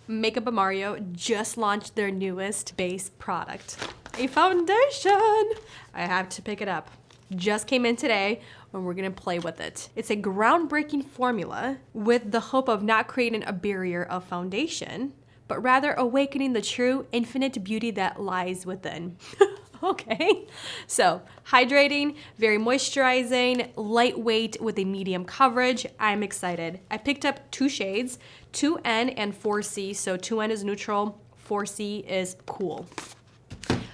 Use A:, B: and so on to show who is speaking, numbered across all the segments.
A: Makeup by Mario just launched their newest base product, a foundation. I have to pick it up. Just came in today and we're gonna play with it. It's a groundbreaking formula with the hope of not creating a barrier of foundation, but rather awakening the true infinite beauty that lies within. Okay, so hydrating, very moisturizing, lightweight with a medium coverage. I'm excited. I picked up 2 shades, 2N and 4C. So 2N is neutral, 4C is cool.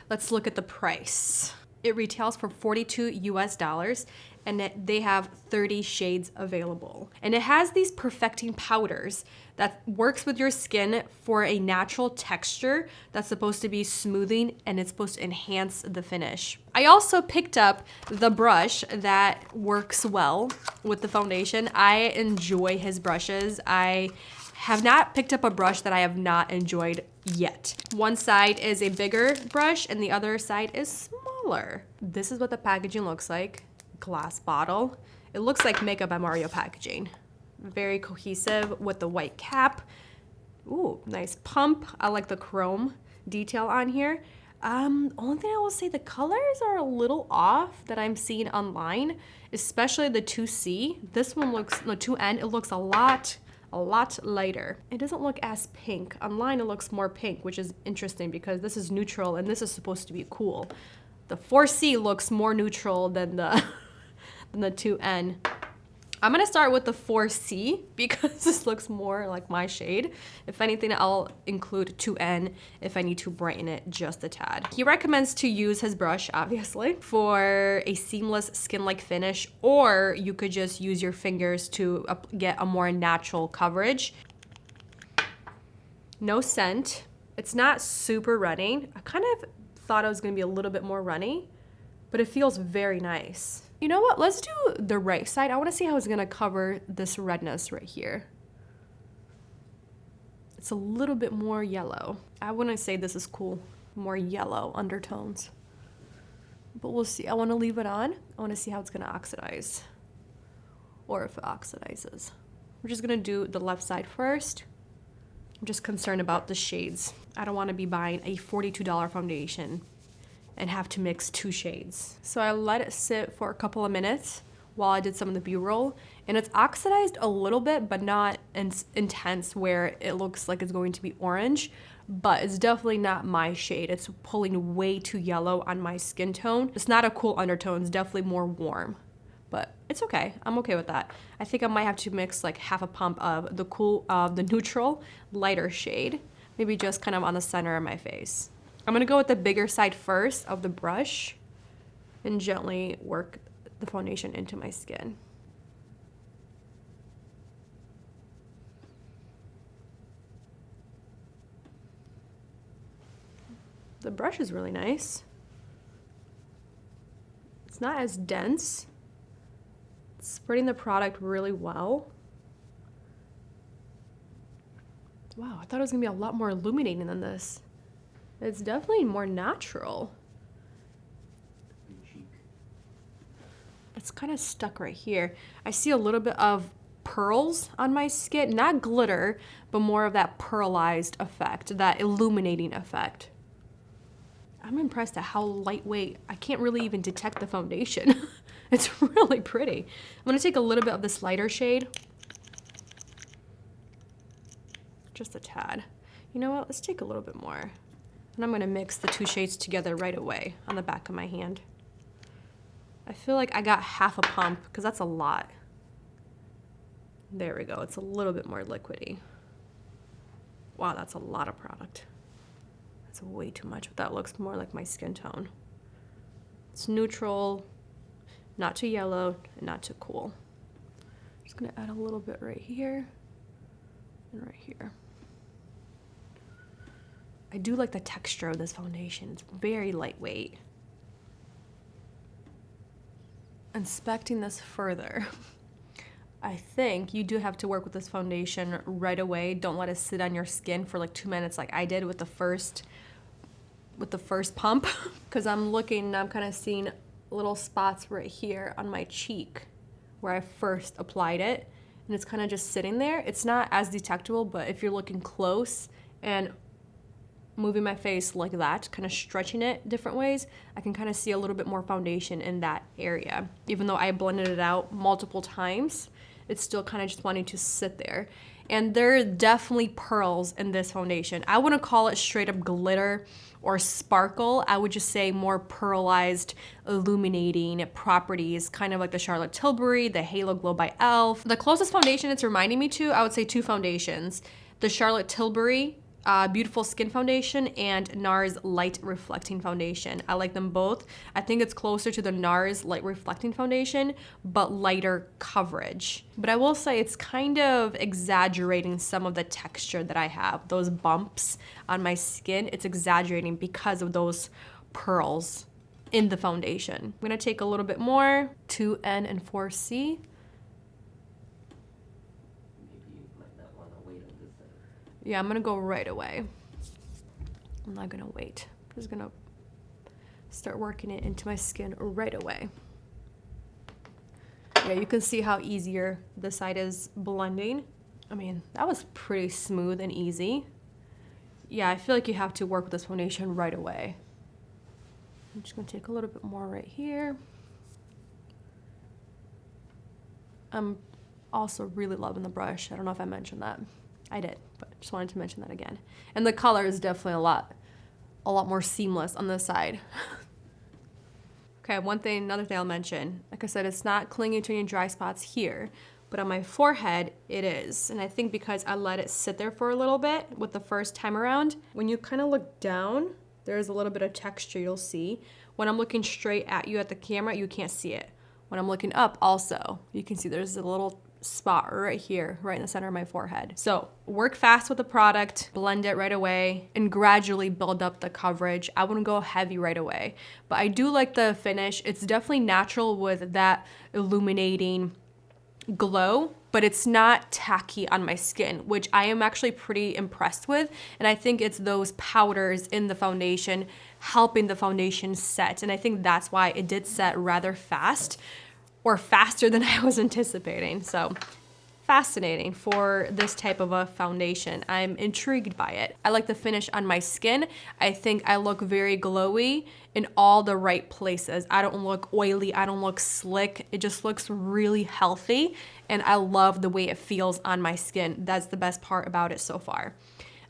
A: Let's look at the price. It retails for $42 US, and they have 30 shades available. And it has these perfecting powders that works with your skin for a natural texture that's supposed to be smoothing, and it's supposed to enhance the finish. I also picked up the brush that works well with the foundation. I enjoy his brushes. I have not picked up a brush that I have not enjoyed yet. One side is a bigger brush and the other side is smaller. This is what the packaging looks like. Glass bottle. It looks like Makeup by Mario packaging. Very cohesive with the white cap. Ooh, nice pump. I like the chrome detail on here. Only thing I will say, the colors are a little off that I'm seeing online, especially the 2C. This one looks, no, 2N, it looks a lot lighter. It doesn't look as pink. Online it looks more pink, which is interesting because this is neutral and this is supposed to be cool. The 4C looks more neutral than the than the 2N. I'm gonna start with the 4C because this looks more like my shade. If anything, I'll include 2N if I need to brighten it just a tad. He recommends to use his brush, obviously, for a seamless skin-like finish, or you could just use your fingers to get a more natural coverage. No scent. It's not super runny. I kind of thought it was gonna be a little bit more runny, but it feels very nice. You know what? Let's do the right side. I want to see how it's going to cover this redness right here. It's a little bit more yellow. I wouldn't say this is cool. More yellow undertones. But we'll see. I want to leave it on. I want to see how it's going to oxidize. Or if it oxidizes. We're just going to do the left side first. I'm just concerned about the shades. I don't want to be buying a $42 foundation and have to mix 2 shades. So I let it sit for a couple of minutes while I did some of the B-roll, and it's oxidized a little bit, but not intense where it looks like it's going to be orange, but it's definitely not my shade. It's pulling way too yellow on my skin tone. It's not a cool undertone, it's definitely more warm, but it's okay. I'm okay with that. I think I might have to mix like half a pump of the neutral lighter shade, maybe just kind of on the center of my face. I'm gonna go with the bigger side first of the brush and gently work the foundation into my skin. The brush is really nice. It's not as dense. It's spreading the product really well. Wow, I thought it was gonna be a lot more illuminating than this. It's definitely more natural. It's kind of stuck right here. I see a little bit of pearls on my skin, not glitter, but more of that pearlized effect, that illuminating effect. I'm impressed at how lightweight. I can't really even detect the foundation. It's really pretty. I'm gonna take a little bit of this lighter shade. Just a tad. You know what, let's take a little bit more. And I'm gonna mix the 2 shades together right away on the back of my hand. I feel like I got half a pump because that's a lot. There we go, it's a little bit more liquidy. Wow, that's a lot of product. That's way too much, but that looks more like my skin tone. It's neutral, not too yellow, and not too cool. Just gonna add a little bit right here and right here. I do like the texture of this foundation. It's very lightweight. Inspecting this further, I think you do have to work with this foundation right away. Don't let it sit on your skin for like 2 minutes like I did with the first pump, because I'm kind of seeing little spots right here on my cheek where I first applied it. and it's kind of just sitting there. It's not as detectable, but if you're looking close and moving my face like that, kind of stretching it different ways, I can kind of see a little bit more foundation in that area. Even though I blended it out multiple times, it's still kind of just wanting to sit there. And there are definitely pearls in this foundation. I wouldn't call it straight up glitter or sparkle. I would just say more pearlized, illuminating properties, kind of like the Charlotte Tilbury, the Halo Glow by e.l.f. The closest foundation it's reminding me to, I would say two foundations. The Charlotte Tilbury Beautiful Skin Foundation and NARS Light Reflecting Foundation. I like them both. I think it's closer to the NARS Light Reflecting Foundation, but lighter coverage. But I will say it's kind of exaggerating some of the texture that I have. Those bumps on my skin, it's exaggerating because of those pearls in the foundation. I'm gonna take a little bit more, 2N and 4C. Yeah, I'm gonna go right away. I'm not gonna wait. I'm just gonna start working it into my skin right away. Yeah, you can see how easier this side is blending. I mean, that was pretty smooth and easy. Yeah, I feel like you have to work with this foundation right away. I'm just gonna take a little bit more right here. I'm also really loving the brush. I don't know if I mentioned that. I did, but just wanted to mention that again. And the color is definitely a lot more seamless on this side. Okay, another thing I'll mention. Like I said, it's not clinging to any dry spots here, but on my forehead, it is. And I think because I let it sit there for a little bit with the first time around, when you kind of look down, there's a little bit of texture you'll see. When I'm looking straight at you at the camera, you can't see it. When I'm looking up also, you can see there's a little spot right here, right in the center of my forehead. So work fast with the product, blend it right away, and gradually build up the coverage. I wouldn't go heavy right away, but I do like the finish. It's definitely natural with that illuminating glow, but it's not tacky on my skin, which I am actually pretty impressed with. And I think it's those powders in the foundation helping the foundation set. And I think that's why it did set rather fast, or faster than I was anticipating. So fascinating for this type of a foundation. I'm intrigued by it. I like the finish on my skin. I think I look very glowy in all the right places. I don't look oily, I don't look slick. It just looks really healthy, and I love the way it feels on my skin. That's the best part about it so far.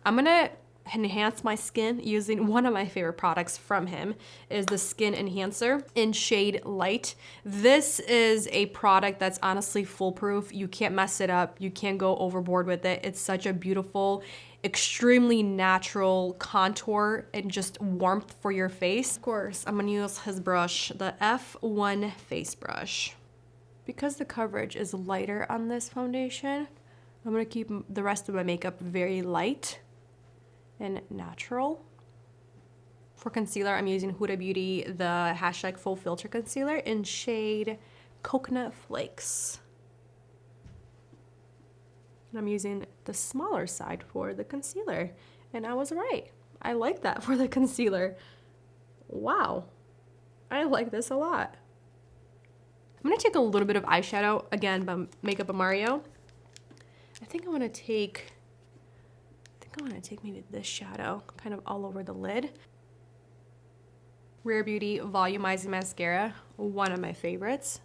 A: I'm gonna enhance my skin using one of my favorite products from him, is the Skin Enhancer in shade Light. This is a product that's honestly foolproof. You can't mess it up. You can't go overboard with it. It's such a beautiful, extremely natural contour and just warmth for your face. Of course, I'm gonna use his brush, the F1 face brush. Because the coverage is lighter on this foundation, I'm gonna keep the rest of my makeup very light and natural. For concealer, I'm using Huda Beauty, the hashtag Full Filter Concealer in shade Coconut Flakes. And I'm using the smaller side for the concealer. And I was right. I like that for the concealer. Wow. I like this a lot. I'm gonna take a little bit of eyeshadow, again, by Makeup by Mario. I think I'm gonna take maybe this shadow, kind of all over the lid. Rare Beauty Volumizing Mascara, one of my favorites.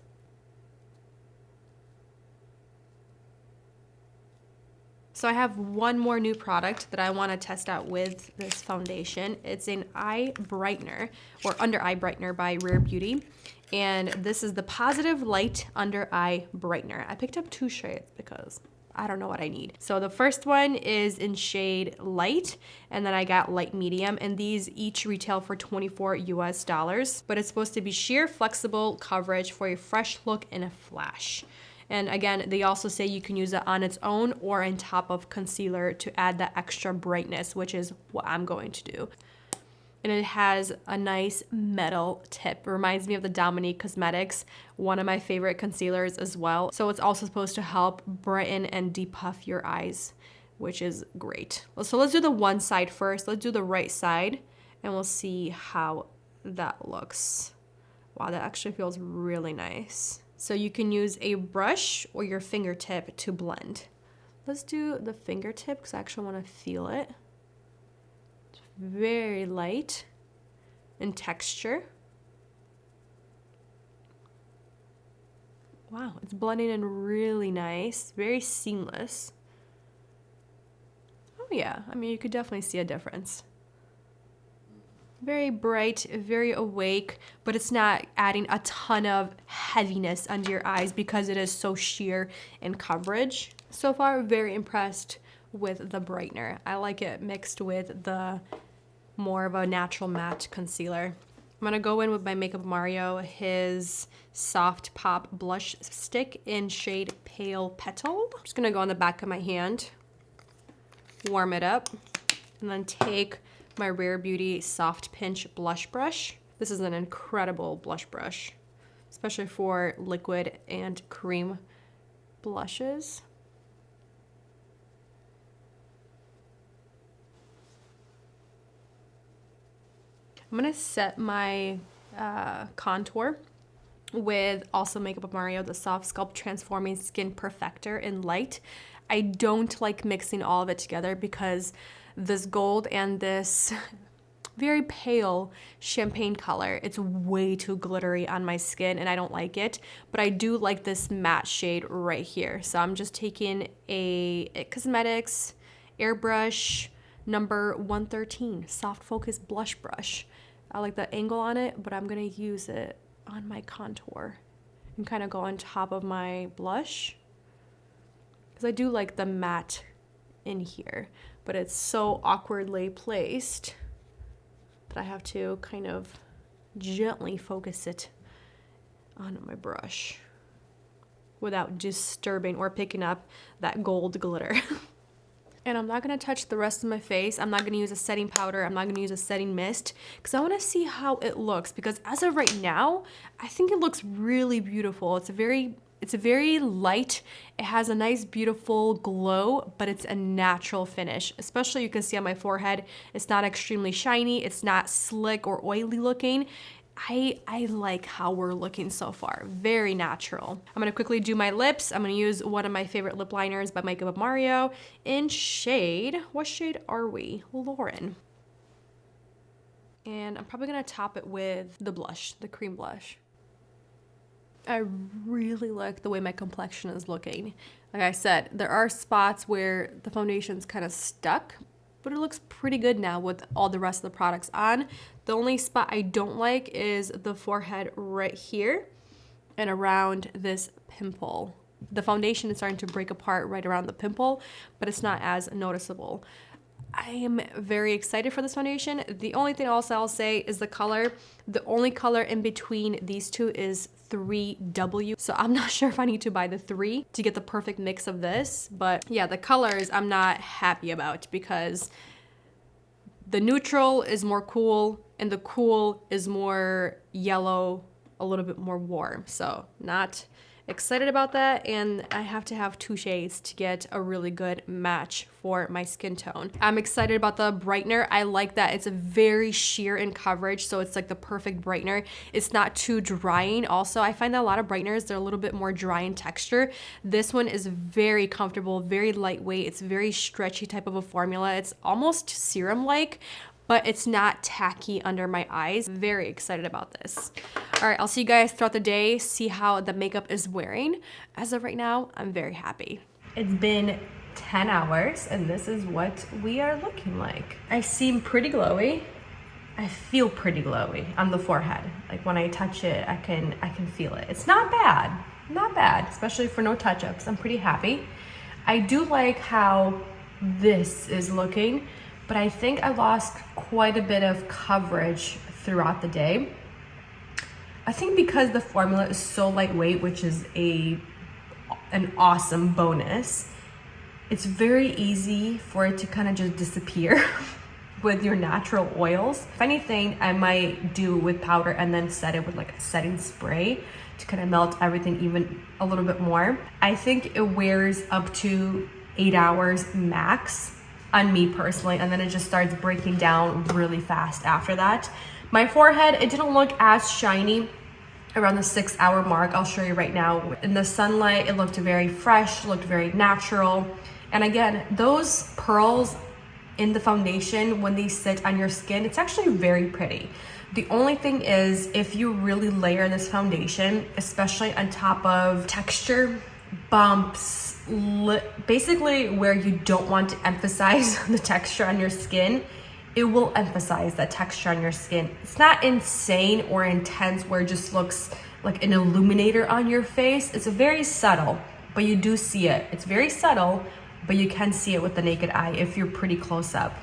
A: So I have one more new product that I want to test out with this foundation. It's an eye brightener, or under eye brightener by Rare Beauty. And this is the Positive Light Under Eye Brightener. I picked up two shades because I don't know what I need. So the first one is in shade Light, and then I got Light Medium, and these each retail for $24 US, but it's supposed to be sheer flexible coverage for a fresh look in a flash. And again, they also say you can use it on its own or on top of concealer to add that extra brightness, which is what I'm going to do. And it has a nice metal tip. It reminds me of the Dominique Cosmetics, one of my favorite concealers as well. So it's also supposed to help brighten and depuff your eyes, which is great. So let's do the one side first. Let's do the right side, and we'll see how that looks. Wow, that actually feels really nice. So you can use a brush or your fingertip to blend. Let's do the fingertip because I actually want to feel it. It's very light in texture. Wow, it's blending in really nice, very seamless. Oh yeah, I mean, you could definitely see a difference. Very bright, very awake, but it's not adding a ton of heaviness under your eyes because it is so sheer in coverage. So far, very impressed with the Brightener. I like it mixed with the more of a natural matte concealer. I'm gonna go in with my Makeup Mario, his Soft Pop Blush Stick in shade Pale Petal. I'm just gonna go on the back of my hand, warm it up, and then take my Rare Beauty Soft Pinch Blush Brush. This is an incredible blush brush, especially for liquid and cream blushes. I'm gonna set my contour with also Makeup Mario, the SoftSculpt Transforming Skin Perfector in Light. I don't like mixing all of it together because this gold and this very pale champagne color, it's way too glittery on my skin and I don't like it, but I do like this matte shade right here. So I'm just taking a IT Cosmetics Airbrush number 113 Soft Focus Blush Brush. I like the angle on it, but I'm gonna use it on my contour and kind of go on top of my blush because I do like the matte in here, but it's so awkwardly placed that I have to kind of gently focus it on my brush without disturbing or picking up that gold glitter. And I'm not gonna touch the rest of my face. I'm not gonna use a setting powder. I'm not gonna use a setting mist because I wanna see how it looks, because as of right now, I think it looks really beautiful. It's a very light. It has a nice, beautiful glow, but it's a natural finish. Especially you can see on my forehead, it's not extremely shiny. It's not slick or oily looking. I like how we're looking so far. Very natural. I'm gonna quickly do my lips. I'm gonna use one of my favorite lip liners by Makeup Mario in shade, what shade are we? Lauren. And I'm probably gonna top it with the blush, the cream blush. I really like the way my complexion is looking. Like I said, there are spots where the foundation's kind of stuck, but it looks pretty good now with all the rest of the products on. The only spot I don't like is the forehead right here and around this pimple. The foundation is starting to break apart right around the pimple, but it's not as noticeable. I am very excited for this foundation. The only thing also I'll say is the color. The only color in between these two is 3W. So I'm not sure if I need to buy the 3 to get the perfect mix of this. But yeah, the colors I'm not happy about because the neutral is more cool and the cool is more yellow, a little bit more warm. So not excited about that, and I have to have 2 shades to get a really good match for my skin tone. I'm excited about the Brightener. I like that it's a very sheer in coverage, so it's like the perfect Brightener. It's not too drying. Also, I find that a lot of Brighteners, they're a little bit more dry in texture. This one is very comfortable, very lightweight. It's very stretchy type of a formula. It's almost serum-like, but it's not tacky under my eyes. Very excited about this. All right, I'll see you guys throughout the day, see how the makeup is wearing. As of right now, I'm very happy. It's been 10 hours and this is what we are looking like. I seem pretty glowy. I feel pretty glowy on the forehead. Like when I touch it, I can feel it. It's not bad, especially for no touch-ups. I'm pretty happy. I do like how this is looking, but I think I lost quite a bit of coverage throughout the day. I think because the formula is so lightweight, which is an awesome bonus, it's very easy for it to kind of just disappear with your natural oils. If anything, I might do with powder and then set it with like a setting spray to kind of melt everything even a little bit more. I think it wears up to 8 hours max on me personally, and then it just starts breaking down really fast after that. My forehead, it didn't look as shiny around the 6-hour mark. I'll show you right now. In the sunlight, it looked very fresh, looked very natural. And again, those pearls in the foundation, when they sit on your skin, it's actually very pretty. The only thing is, if you really layer this foundation, especially on top of texture, bumps, basically where you don't want to emphasize the texture on your skin, it will emphasize that texture on your skin. It's not insane or intense where it just looks like an illuminator on your face. It's very subtle, but you do see it. It's very subtle, but you can see it with the naked eye if you're pretty close up.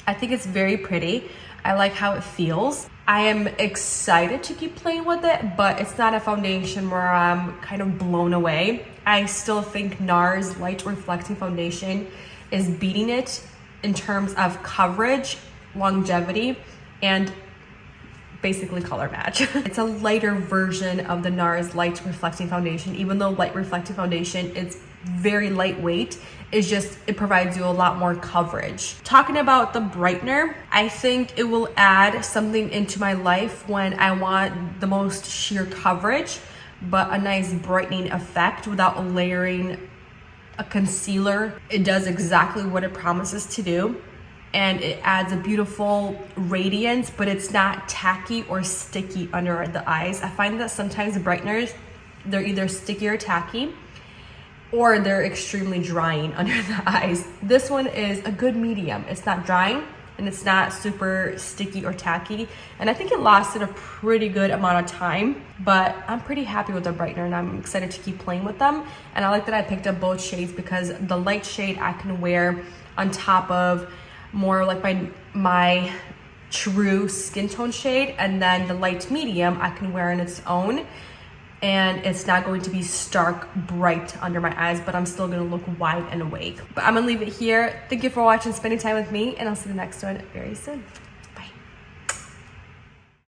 A: I think it's very pretty. I like how it feels. I am excited to keep playing with it, but it's not a foundation where I'm kind of blown away. I still think NARS Light Reflecting Foundation is beating it in terms of coverage, longevity, and basically color match. It's a lighter version of the NARS Light Reflecting Foundation. Even though Light Reflecting Foundation is very lightweight, it's just, it provides you a lot more coverage. Talking about the Brightener, I think it will add something into my life when I want the most sheer coverage, but a nice brightening effect without layering a concealer. It does exactly what it promises to do, and it adds a beautiful radiance, but it's not tacky or sticky under the eyes. I find that sometimes the brighteners, they're either sticky or tacky, or they're extremely drying under the eyes. This one is a good medium. It's not drying and it's not super sticky or tacky. And I think it lasted a pretty good amount of time, but I'm pretty happy with the Brightener and I'm excited to keep playing with them. And I like that I picked up both shades because the light shade I can wear on top of more like my true skin tone shade, and then the light medium I can wear on its own. And it's not going to be stark bright under my eyes, but I'm still gonna look wide and awake. But I'm gonna leave it here. Thank you for watching, spending time with me, and I'll see you in the next one very soon.